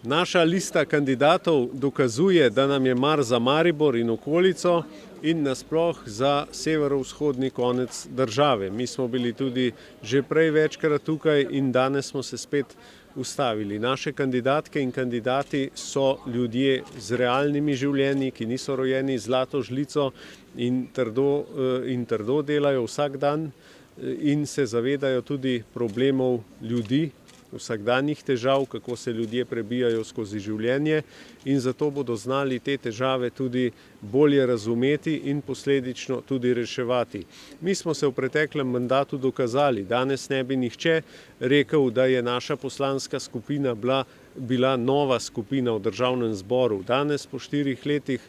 Naša lista kandidatov dokazuje, da nam je mar za Maribor in okolico in nasploh za severovzhodni konec države. Mi smo bili tudi že prej večkrat tukaj in danes smo se spet ustavili. Naše kandidatke in kandidati so ljudje z realnimi življenji, ki niso rojeni z zlato žlico in trdo delajo vsak dan in se zavedajo tudi problemov ljudi, vsakdanjih težav, kako se ljudje prebijajo skozi življenje in zato bodo znali te težave tudi bolje razumeti in posledično tudi reševati. Mi smo se v preteklem mandatu dokazali, danes ne bi nihče rekel, da je naša poslanska skupina bila nova skupina v Državnem zboru. Danes po 4 letih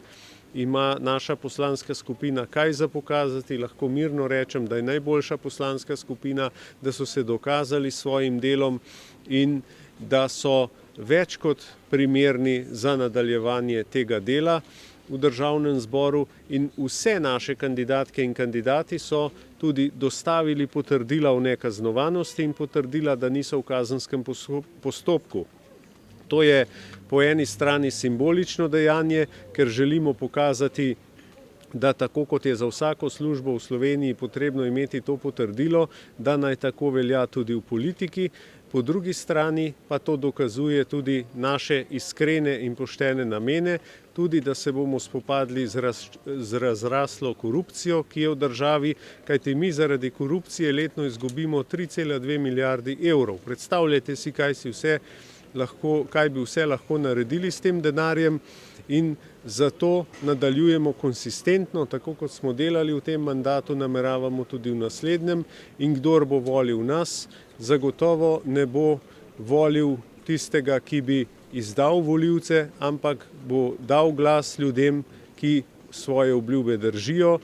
ima naša poslanska skupina kaj za pokazati, lahko mirno rečem, da je najboljša poslanska skupina, da so se dokazali s svojim delom in da so več kot primerni za nadaljevanje tega dela v Državnem zboru in vse naše kandidatke in kandidati so tudi dostavili potrdila o nekaznovanosti in potrdila, da niso v kazenskem postopku. To je po eni strani simbolično dejanje, ker želimo pokazati, da tako kot je za vsako službo v Sloveniji potrebno imeti to potrdilo, da naj tako velja tudi v politiki. Po drugi strani pa to dokazuje tudi naše iskrene in poštene namene, tudi da se bomo spopadli z razraslo korupcijo, ki je v državi, kajti mi zaradi korupcije letno izgubimo 3,2 milijardi evrov. Predstavljajte si, kaj bi vse lahko naredili s tem denarjem in zato nadaljujemo konsistentno, tako kot smo delali v tem mandatu, nameravamo tudi v naslednjem in kdor bo volil nas, zagotovo ne bo volil tistega, ki bi izdal volivce, ampak bo dal glas ljudem, ki svoje obljube držijo